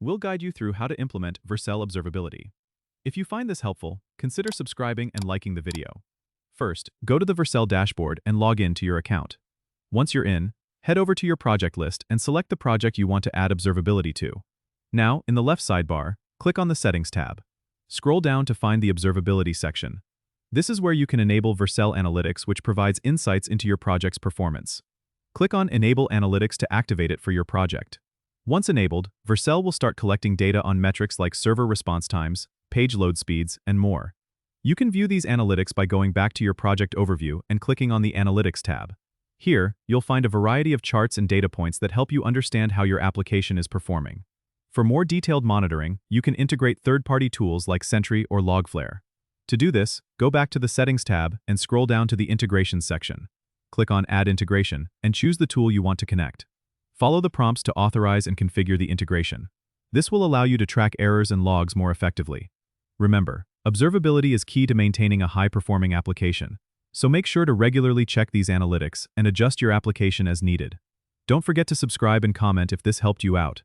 we'll guide you through how to implement Vercel Observability. If you find this helpful, consider subscribing and liking the video. First, go to the Vercel dashboard and log in to your account. Once you're in, head over to your project list and select the project you want to add observability to. Now, in the left sidebar, click on the Settings tab. Scroll down to find the Observability section. This is where you can enable Vercel Analytics, which provides insights into your project's performance. Click on Enable Analytics to activate it for your project. Once enabled, Vercel will start collecting data on metrics like server response times, page load speeds, and more. You can view these analytics by going back to your project overview and clicking on the Analytics tab. Here, you'll find a variety of charts and data points that help you understand how your application is performing. For more detailed monitoring, you can integrate third-party tools like Sentry or Logflare. To do this, go back to the Settings tab and scroll down to the Integrations section. Click on Add Integration and choose the tool you want to connect. Follow the prompts to authorize and configure the integration. This will allow you to track errors and logs more effectively. Remember, observability is key to maintaining a high-performing application, so make sure to regularly check these analytics and adjust your application as needed. Don't forget to subscribe and comment if this helped you out.